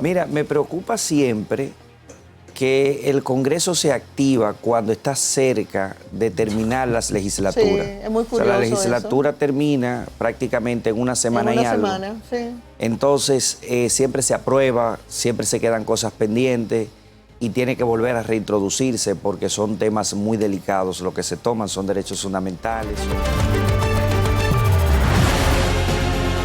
Mira, me preocupa siempre que el Congreso se activa cuando está cerca de terminar las legislaturas. Sí, es muy O sea, la curioso legislatura termina prácticamente en una semana en y una algo. semana, sí. Entonces, siempre se aprueba, siempre se quedan cosas pendientes y tiene que volver a reintroducirse porque son temas muy delicados. Lo que se toman son derechos fundamentales.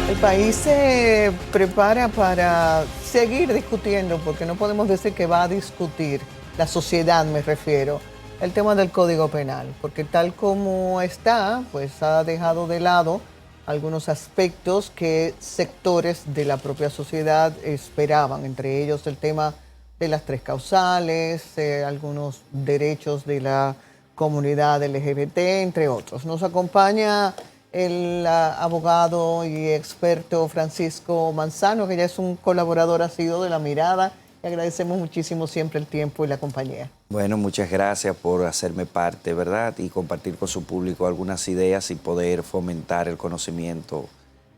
El país se prepara para seguir discutiendo, porque no podemos decir que va a discutir, la sociedad me refiero, el tema del Código Penal, porque tal como está, pues ha dejado de lado algunos aspectos que sectores de la propia sociedad esperaban, entre ellos el tema de las tres causales, algunos derechos de la comunidad LGBT, entre otros. Nos acompaña el abogado y experto Francisco Manzano, que ya es un colaborador asiduo de La Mirada. Le agradecemos muchísimo siempre el tiempo y la compañía. Bueno, muchas gracias por hacerme parte, ¿verdad? Y compartir con su público algunas ideas y poder fomentar el conocimiento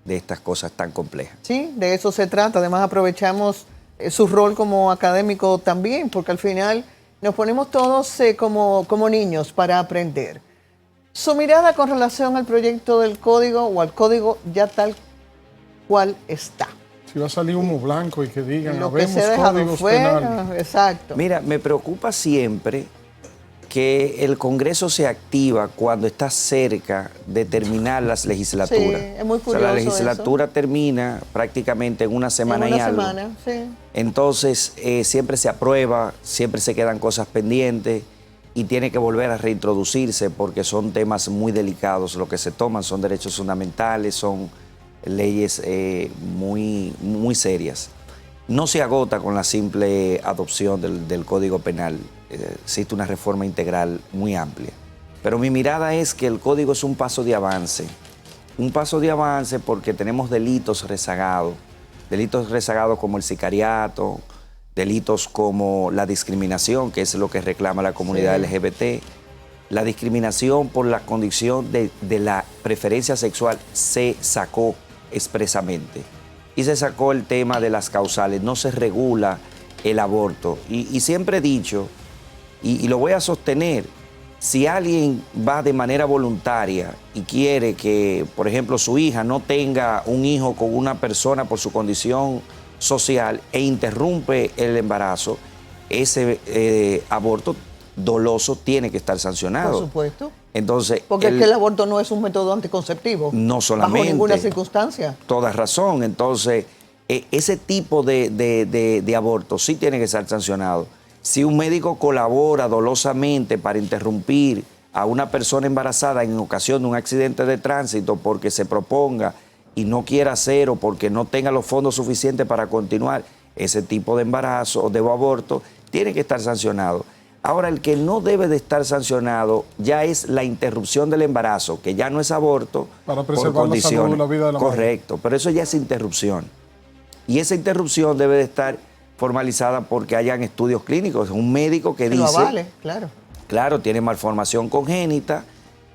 de estas cosas tan complejas. Sí, de eso se trata. Además aprovechamos su rol como académico también, porque al final nos ponemos todos como niños para aprender. Su mirada con relación al proyecto del código o al código ya tal cual está. Si va a salir humo blanco y que digan, Lo que se ha habemos dejado códigos fuera, penales. exacto. Mira, me preocupa siempre que el Congreso se activa cuando está cerca de terminar las legislaturas. Sí, es muy O sea, curioso la legislatura termina prácticamente en una semana en una y algo. semana, sí. Entonces, siempre se aprueba, siempre se quedan cosas pendientes y tiene que volver a reintroducirse porque son temas muy delicados. Lo que se toman son derechos fundamentales, son leyes muy serias. No se agota con la simple adopción del Código Penal. Existe una reforma integral muy amplia. Pero mi mirada es que el Código es un paso de avance. Un paso de avance porque tenemos delitos rezagados como el sicariato, delitos como la discriminación, que es lo que reclama la comunidad LGBT. La discriminación por la condición de la preferencia sexual se sacó expresamente. Y se sacó el tema de las causales, no se regula el aborto. Y siempre he dicho, y lo voy a sostener, si alguien va de manera voluntaria y quiere que, por ejemplo, su hija no tenga un hijo con una persona por su condición social e interrumpe el embarazo, ese aborto doloso tiene que estar sancionado. Por supuesto. Entonces, porque es que el aborto no es un método anticonceptivo. No solamente. Bajo ninguna circunstancia. Toda razón. Entonces, ese tipo de aborto sí tiene que estar sancionado. Si un médico colabora dolosamente para interrumpir a una persona embarazada en ocasión de un accidente de tránsito porque se proponga y no quiera hacer o porque no tenga los fondos suficientes para continuar ese tipo de embarazo o de aborto, tiene que estar sancionado. Ahora, el que no debe de estar sancionado ya es la interrupción del embarazo, que ya no es aborto Para por preservar condiciones. la salud y la vida de la madre. Correcto, pero eso ya es interrupción. Y esa interrupción debe de estar formalizada porque hayan estudios clínicos. Un médico que dice... Lo avale, claro. Claro, tiene malformación congénita,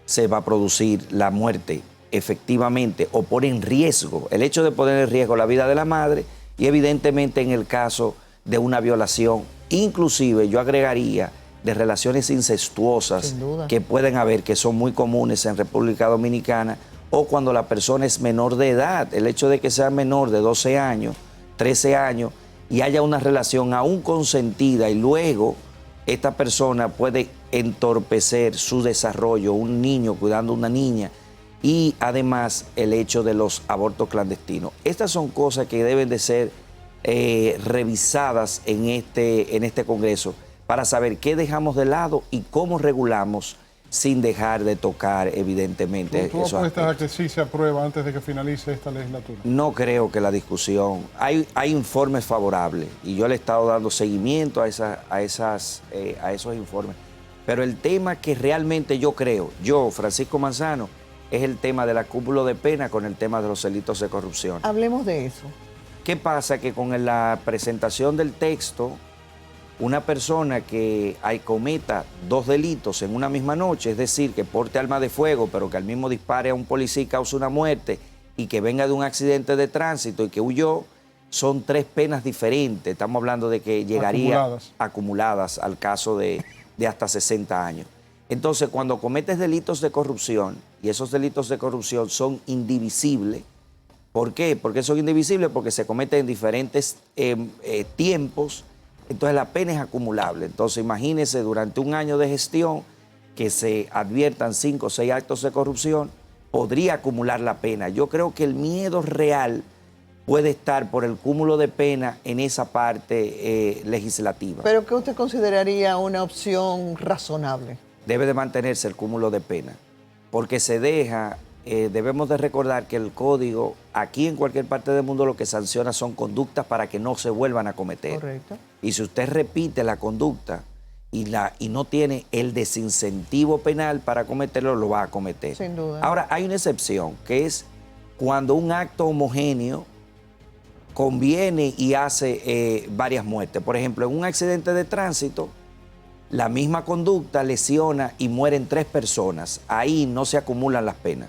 se va a producir la muerte efectivamente o pone en riesgo, el hecho de poner en riesgo la vida de la madre y evidentemente en el caso de una violación, inclusive yo agregaría de relaciones incestuosas que pueden haber, que son muy comunes en República Dominicana, o cuando la persona es menor de edad, el hecho de que sea menor de 12 años, 13 años, y haya una relación aún consentida y luego esta persona puede entorpecer su desarrollo, un niño cuidando a una niña, y además el hecho de los abortos clandestinos. Estas son cosas que deben de ser revisadas en este Congreso para saber qué dejamos de lado y cómo regulamos sin dejar de tocar, evidentemente, ¿Tú esos apuestas aspectos. a que sí se aprueba antes de que finalice esta legislatura? No creo que la discusión... Hay informes favorables y yo le he estado dando seguimiento a esos informes. Pero el tema que realmente yo creo, Francisco Manzano, es el tema del acúmulo de pena con el tema de los delitos de corrupción. Hablemos de eso. ¿Qué pasa? Que con la presentación del texto, una persona que cometa 2 delitos en una misma noche, es decir, que porte arma de fuego, pero que al mismo dispare a un policía y cause una muerte, y que venga de un accidente de tránsito y que huyó, son 3 penas diferentes. Estamos hablando de que llegaría acumuladas al caso de hasta 60 años. Entonces, cuando cometes delitos de corrupción, y esos delitos de corrupción son indivisibles, ¿por qué? Porque son indivisibles porque se cometen en diferentes tiempos, entonces la pena es acumulable. Entonces, imagínense durante un año de gestión que se adviertan 5 o 6 actos de corrupción, podría acumular la pena. Yo creo que el miedo real puede estar por el cúmulo de pena en esa parte legislativa. ¿Pero qué usted consideraría una opción razonable? Debe de mantenerse el cúmulo de pena, porque se deja, debemos de recordar que el código, aquí en cualquier parte del mundo, lo que sanciona son conductas para que no se vuelvan a cometer. Correcto. Y si usted repite la conducta y no tiene el desincentivo penal para cometerlo, lo va a cometer. Sin duda. Ahora, hay una excepción, que es cuando un acto homogéneo conviene y hace varias muertes. Por ejemplo, en un accidente de tránsito, la misma conducta lesiona y mueren 3 personas. Ahí no se acumulan las penas.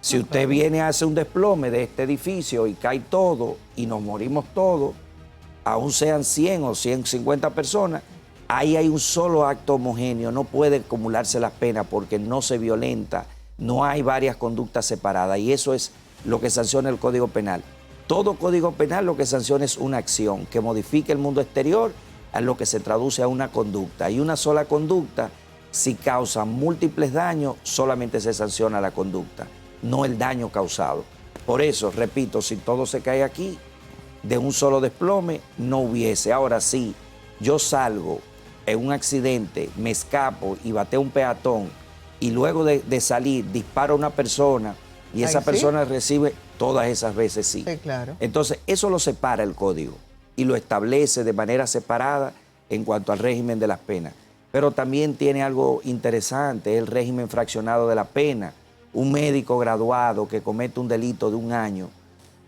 Si usted viene a hacer un desplome de este edificio y cae todo y nos morimos todos, aún sean 100 o 150 personas, ahí hay un solo acto homogéneo, no puede acumularse las penas porque no se violenta, no hay varias conductas separadas, y eso es lo que sanciona el Código Penal. Todo Código Penal lo que sanciona es una acción que modifique el mundo exterior, a lo que se traduce a una conducta. Y una sola conducta, si causa múltiples daños, solamente se sanciona la conducta, no el daño causado. Por eso, repito, si todo se cae aquí, de un solo desplome, no hubiese. Ahora sí, yo salgo en un accidente, me escapo y bateo a un peatón, y luego de salir disparo a una persona, y esa persona recibe, todas esas veces sí. Sí, claro. Entonces, eso lo separa el código y lo establece de manera separada en cuanto al régimen de las penas. Pero también tiene algo interesante, el régimen fraccionado de la pena. Un médico graduado que comete un delito de 1 año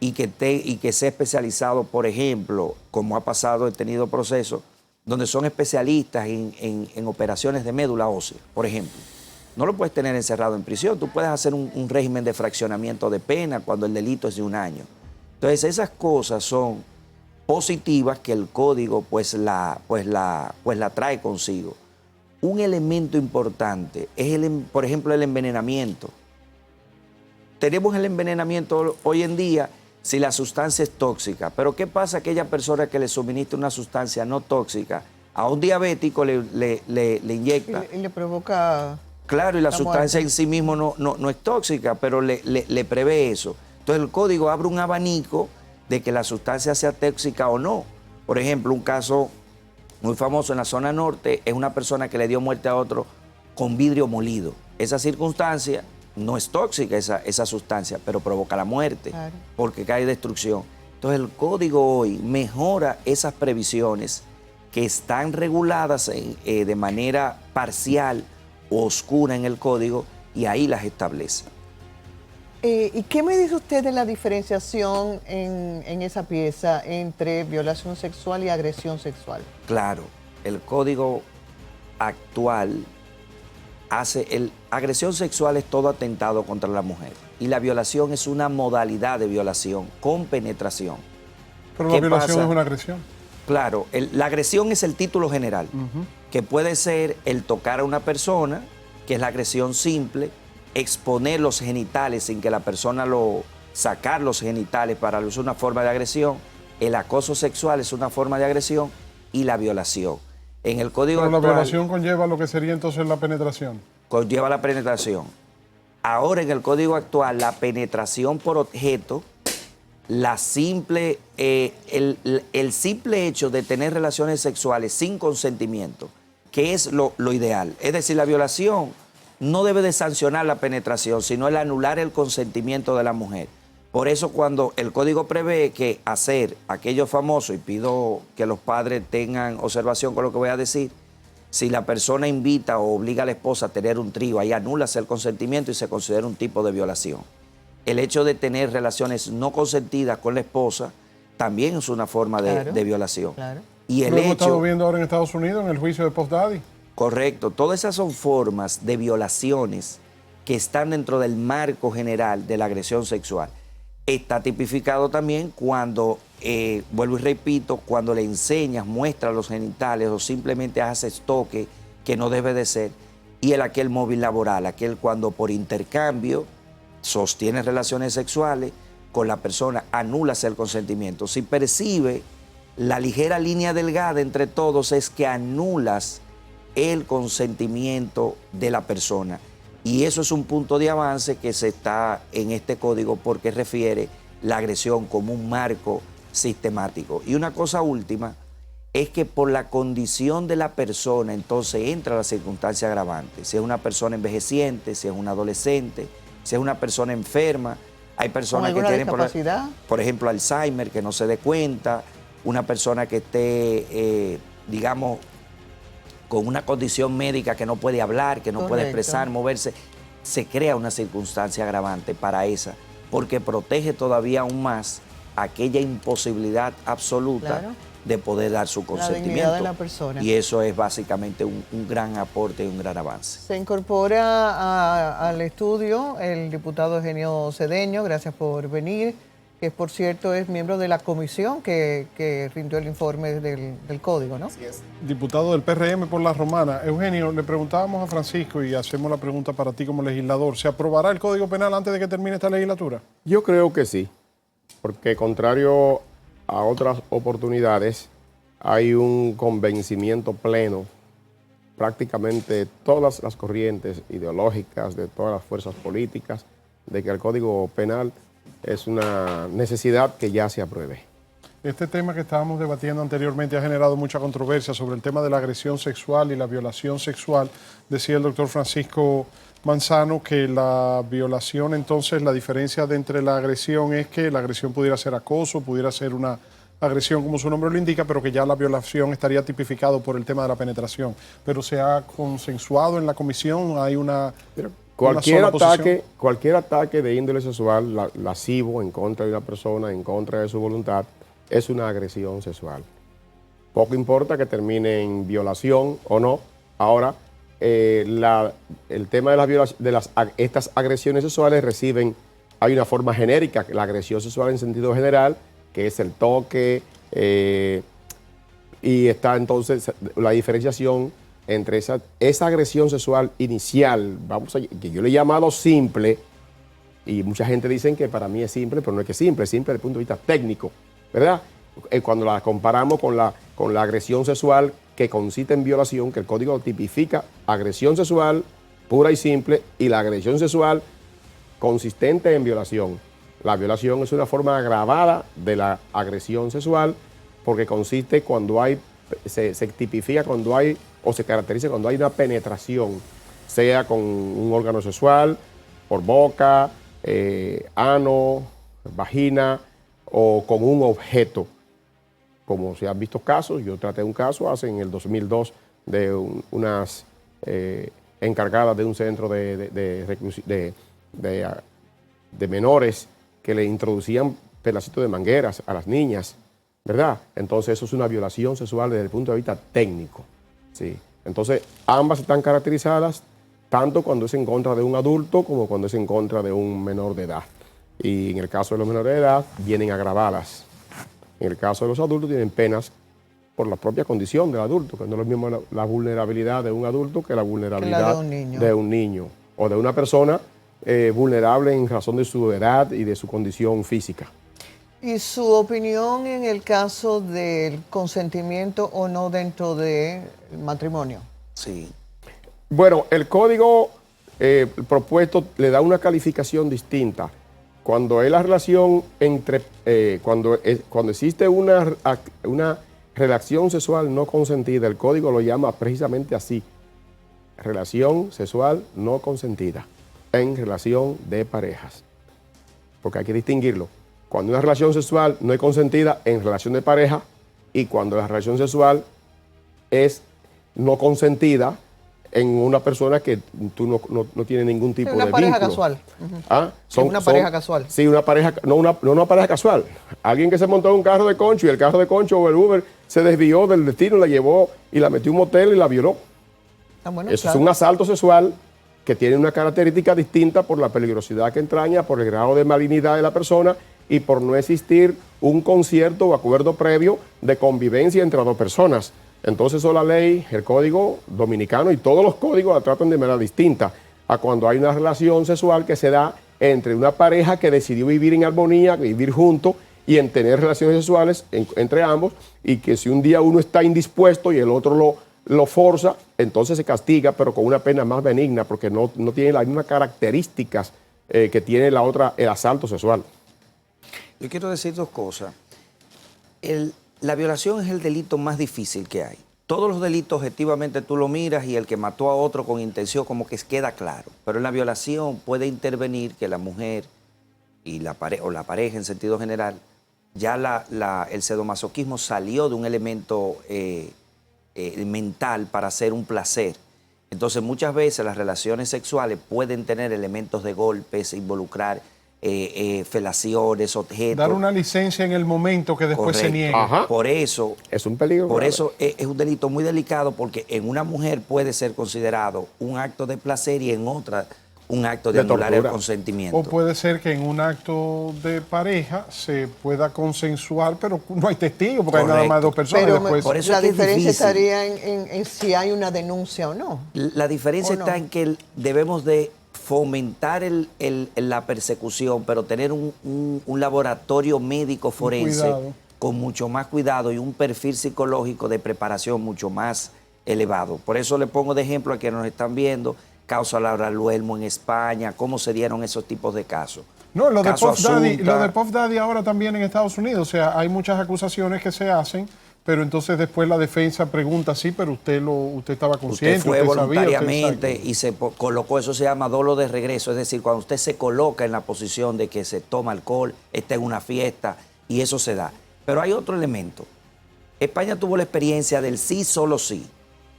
y que sea especializado, por ejemplo, como ha pasado, he tenido procesos, donde son especialistas en operaciones de médula ósea, por ejemplo. No lo puedes tener encerrado en prisión, tú puedes hacer un régimen de fraccionamiento de pena cuando el delito es de 1 año. Entonces, esas cosas son positivas que el código pues la trae consigo. Un elemento importante es, por ejemplo, el envenenamiento. Tenemos el envenenamiento hoy en día si la sustancia es tóxica, pero ¿qué pasa a aquella persona que le suministra una sustancia no tóxica? A un diabético le inyecta. Y le provoca... Claro, y la sustancia en sí mismo no es tóxica, pero le prevé eso. Entonces el código abre un abanico de que la sustancia sea tóxica o no. Por ejemplo, un caso muy famoso en la zona norte es una persona que le dio muerte a otro con vidrio molido. Esa circunstancia no es tóxica, esa sustancia, pero provoca la muerte, claro, porque cae destrucción. Entonces el código hoy mejora esas previsiones que están reguladas de manera parcial o oscura en el código, y ahí las establece. ¿Y qué me dice usted de la diferenciación en esa pieza entre violación sexual y agresión sexual? Claro, el código actual agresión sexual es todo atentado contra la mujer, y la violación es una modalidad de violación con penetración. Pero la violación es una agresión. Claro, la agresión es el título general, que puede ser el tocar a una persona, que es la agresión simple, exponer los genitales sin que la persona sacar los genitales para es una forma de agresión, el acoso sexual es una forma de agresión, y la violación. En el código actual, la violación conlleva lo que sería entonces la penetración. Conlleva la penetración. Ahora en el código actual, la penetración por objeto, el simple hecho de tener relaciones sexuales sin consentimiento, que es lo ideal. Es decir, la violación no debe de sancionar la penetración, sino el anular el consentimiento de la mujer. Por eso cuando el código prevé que hacer aquello famoso, y pido que los padres tengan observación con lo que voy a decir, si la persona invita o obliga a la esposa a tener un trío, ahí anulas el consentimiento y se considera un tipo de violación. El hecho de tener relaciones no consentidas con la esposa también es una forma de violación. Claro. Y lo hemos estado viendo ahora en Estados Unidos en el juicio de Puff Daddy. Correcto. Todas esas son formas de violaciones que están dentro del marco general de la agresión sexual. Está tipificado también cuando, vuelvo y repito, cuando le enseñas, muestras los genitales o simplemente haces toque que no debe de ser. Y aquel móvil laboral, aquel cuando por intercambio sostiene relaciones sexuales con la persona, anulas el consentimiento. Si percibe la ligera línea delgada entre todos es que anulas el consentimiento de la persona. Y eso es un punto de avance que se está en este código porque refiere la agresión como un marco sistemático. Y una cosa última es que por la condición de la persona entonces entra la circunstancia agravante. Si es una persona envejeciente, si es un adolescente, si es una persona enferma, hay personas que tienen, por ejemplo, Alzheimer, que no se dé cuenta, una persona que esté, digamos, con una condición médica que no puede hablar, que no puede expresar, moverse, se crea una circunstancia agravante para esa, porque protege todavía aún más aquella imposibilidad absoluta de poder dar su consentimiento. La dignidad de la persona. Y eso es básicamente un gran aporte y un gran avance. Se incorpora al estudio el diputado Eugenio Cedeño, gracias por venir, que por cierto es miembro de la comisión que rindió el informe del código, ¿no? Así es. Diputado del PRM por La Romana. Eugenio, le preguntábamos a Francisco y hacemos la pregunta para ti como legislador. ¿Se aprobará el Código Penal antes de que termine esta legislatura? Yo creo que sí, porque contrario a otras oportunidades, hay un convencimiento pleno, prácticamente todas las corrientes ideológicas de todas las fuerzas políticas, de que el Código Penal es una necesidad que ya se apruebe. Este tema que estábamos debatiendo anteriormente ha generado mucha controversia sobre el tema de la agresión sexual y la violación sexual. Decía el doctor Francisco Manzano que la violación, entonces, la diferencia entre la agresión es que la agresión pudiera ser acoso, pudiera ser una agresión como su nombre lo indica, pero que ya la violación estaría tipificado por el tema de la penetración. Pero se ha consensuado en la comisión, hay una... Cualquier ataque de índole sexual, lascivo, en contra de una persona, en contra de su voluntad, es una agresión sexual. Poco importa que termine en violación o no. Ahora, el tema de estas agresiones sexuales hay una forma genérica, la agresión sexual en sentido general, que es el toque, y está entonces la diferenciación entre esa agresión sexual inicial, que yo le he llamado simple, y mucha gente dice que para mí es simple, pero no es que es simple desde el punto de vista técnico, ¿verdad? Cuando la comparamos con la agresión sexual que consiste en violación, que el código tipifica agresión sexual pura y simple y la agresión sexual consistente en violación. La violación es una forma agravada de la agresión sexual porque consiste se tipifica cuando hay o se caracteriza cuando hay una penetración, sea con un órgano sexual, por boca, ano, vagina o con un objeto. Como se han visto casos, yo traté un caso en el 2002 de unas encargadas de un centro de menores que le introducían pedacitos de mangueras a las niñas, ¿verdad? Entonces eso es una violación sexual desde el punto de vista técnico. Sí. Entonces, ambas están caracterizadas tanto cuando es en contra de un adulto como cuando es en contra de un menor de edad. Y en el caso de los menores de edad, vienen agravadas. En el caso de los adultos, tienen penas por la propia condición del adulto, que no es lo mismo la vulnerabilidad de un adulto que la vulnerabilidad de un niño o de una persona vulnerable en razón de su edad y de su condición física. ¿Y su opinión en el caso del consentimiento o no dentro del matrimonio? Sí. Bueno, el código propuesto le da una calificación distinta. Cuando es la relación cuando existe una relación sexual no consentida, el código lo llama precisamente así, relación sexual no consentida en relación de parejas, porque hay que distinguirlo. Cuando una relación sexual no es consentida en relación de pareja y cuando la relación sexual es no consentida en una persona que tú no tienes ningún tipo de vínculo. Una pareja casual. ¿Ah? Una pareja casual. Sí, una pareja, no una pareja casual. Alguien que se montó en un carro de concho y el carro de concho o el Uber se desvió del destino, la llevó y la metió en un motel y la violó. Bueno, eso claro. Es un asalto sexual que tiene una característica distinta por la peligrosidad que entraña, por el grado de malignidad de la persona y por no existir un concierto o acuerdo previo de convivencia entre dos personas. Entonces eso la ley, el código dominicano y todos los códigos la tratan de manera distinta a cuando hay una relación sexual que se da entre una pareja que decidió vivir en armonía, vivir juntos y en tener relaciones sexuales entre ambos, y que si un día uno está indispuesto y el otro lo forza, entonces se castiga, pero con una pena más benigna, porque no tiene las mismas características que tiene la otra, el asalto sexual. Yo quiero decir dos cosas. La violación es el delito más difícil que hay. Todos los delitos objetivamente tú lo miras y el que mató a otro con intención como que queda claro. Pero en la violación puede intervenir que la mujer y la pareja en sentido general, ya el sadomasoquismo salió de un elemento mental para hacer un placer. Entonces muchas veces las relaciones sexuales pueden tener elementos de golpes, involucrar felaciones, objetos. Dar una licencia en el momento que después Correcto. se niega. Ajá. Por eso Es un peligro. Por grave. eso es un delito muy delicado, porque en una mujer puede ser considerado un acto de placer y en otra un acto de anular tortura. el consentimiento. O puede ser que en un acto de pareja se pueda consensuar, pero no hay testigos, porque hay nada más dos personas. Pero y después, por eso la es que es diferencia difícil. estaría en si hay una denuncia o no. La diferencia ¿O no? está en que debemos de fomentar la persecución, pero tener un laboratorio médico forense cuidado. con mucho más cuidado y un perfil psicológico de preparación mucho más elevado. Por eso le pongo de ejemplo a quienes nos están viendo, causa Laura Luelmo en España, cómo se dieron esos tipos de casos. no, lo de Caso Puff Daddy, Asunta. lo de Puff Daddy ahora también en Estados Unidos. O sea, hay muchas acusaciones que se hacen, pero entonces después la defensa pregunta, sí, pero usted estaba consciente, Usted fue usted sabía, voluntariamente usted y se colocó, eso se llama dolo de regreso, es decir, cuando usted se coloca en la posición de que se toma alcohol, está en una fiesta y eso se da. Pero hay otro elemento. España tuvo la experiencia del sí, solo sí.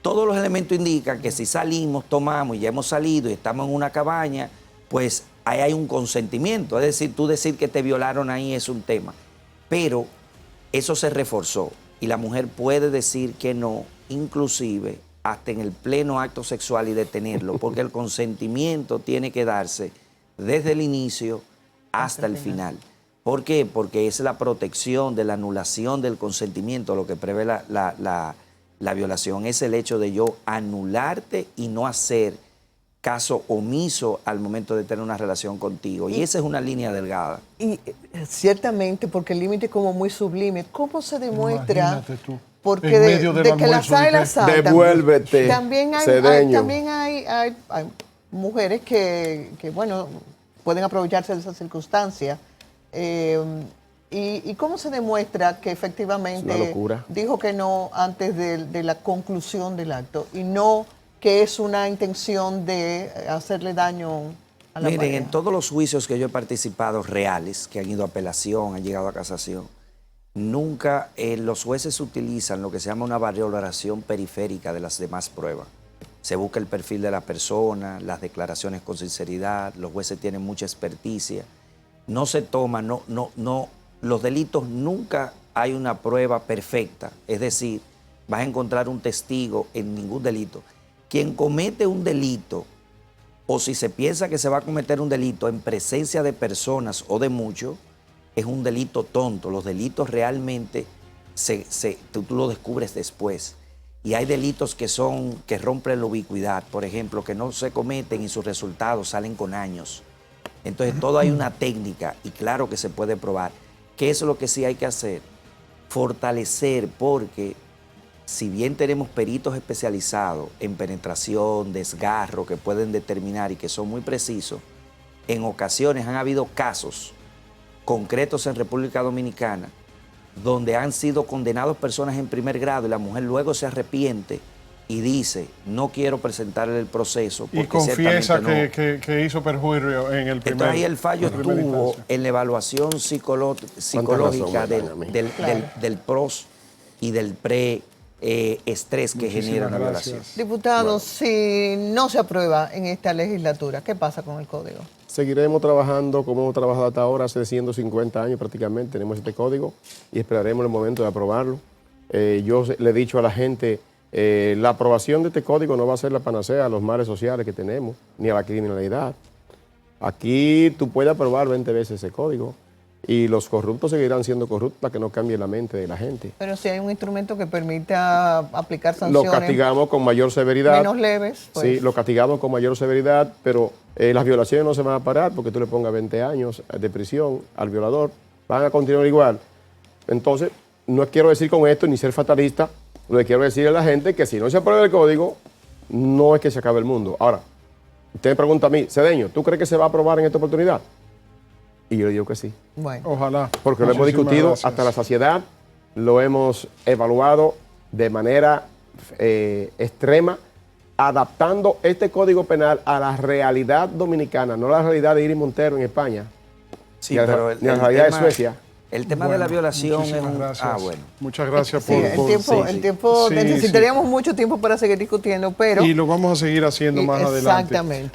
Todos los elementos indican que si salimos, tomamos y ya hemos salido y estamos en una cabaña, pues ahí hay un consentimiento. Es decir, tú decir que te violaron ahí es un tema. Pero eso se reforzó y la mujer puede decir que no, inclusive hasta en el pleno acto sexual y detenerlo, porque el consentimiento tiene que darse desde el inicio hasta el final. ¿Por qué? Porque es la protección de la anulación del consentimiento, lo que prevé la violación, es el hecho de yo anularte y no hacer caso omiso al momento de tener una relación contigo. Y esa es una línea delgada. Y ciertamente, porque el límite es como muy sublime. ¿Cómo se demuestra? Imagínate tú, Porque en de medio del que las almuerzo, hay, de que las hay. devuélvete, También cedeño. hay mujeres que, bueno, pueden aprovecharse de esa circunstancia. ¿Y cómo se demuestra que Es una efectivamente locura. dijo que no antes de la conclusión del acto y no que es una intención de hacerle daño a la Miren, pareja? en todos los juicios que yo he participado reales, que han ido a apelación, han llegado a casación, nunca los jueces utilizan lo que se llama una valoración periférica de las demás pruebas. Se busca el perfil de la persona, las declaraciones con sinceridad, los jueces tienen mucha experticia. No se toma, los delitos nunca hay una prueba perfecta. Es decir, vas a encontrar un testigo en ningún delito. Quien comete un delito, o si se piensa que se va a cometer un delito en presencia de personas o de muchos, es un delito tonto. Los delitos realmente tú lo descubres después. Y hay delitos que rompen la ubicuidad, por ejemplo, que no se cometen y sus resultados salen con años. Entonces, todo hay una técnica y claro que se puede probar. ¿Qué es lo que sí hay que hacer? Fortalecer, porque si bien tenemos peritos especializados en penetración, desgarro, que pueden determinar y que son muy precisos, en ocasiones han habido casos concretos en República Dominicana donde han sido condenados personas en primer grado y la mujer luego se arrepiente y dice, no quiero presentarle el proceso. y Porque confiesa ciertamente no. que hizo perjuicio en el primer. Entonces ahí el fallo en primera estuvo instancia. en la evaluación psicológica razón me dan a mí? del pros y del pre-estrés que Muchísimas genera una gracias. violación. Diputado, si no se aprueba en esta legislatura, ¿qué pasa con el código? Seguiremos trabajando como hemos trabajado hasta ahora, hace 150 años prácticamente, tenemos este código y esperaremos el momento de aprobarlo. Yo le he dicho a la gente, la aprobación de este código no va a ser la panacea a los males sociales que tenemos, ni a la criminalidad. Aquí tú puedes aprobar 20 veces ese código, y los corruptos seguirán siendo corruptos para que no cambie la mente de la gente. Pero si hay un instrumento que permita aplicar Lo sanciones castigamos con mayor severidad. menos leves, pues, Sí, lo castigamos con mayor severidad, pero las violaciones no se van a parar porque tú le pongas 20 años de prisión al violador, van a continuar igual. Entonces, no quiero decir con esto ni ser fatalista, lo que quiero decir a la gente que si no se aprueba el código, no es que se acabe el mundo. Ahora, usted me pregunta a mí, Cedeño, ¿tú crees que se va a aprobar en esta oportunidad? Y yo le digo que sí. bueno. Ojalá. Porque lo hemos Muchísimas discutido gracias. hasta la saciedad, lo hemos evaluado de manera extrema, adaptando este código penal a la realidad dominicana, no a la realidad de Iris Montero en España, Sí, ni a la- pero ni a la realidad de Suecia. El tema de Bueno, la violación es muchísimas un... gracias. Ah, bueno. Muchas gracias Sí, por... el tiempo Sí, necesitaríamos mucho tiempo para seguir discutiendo, pero Y lo vamos a seguir haciendo más adelante. exactamente.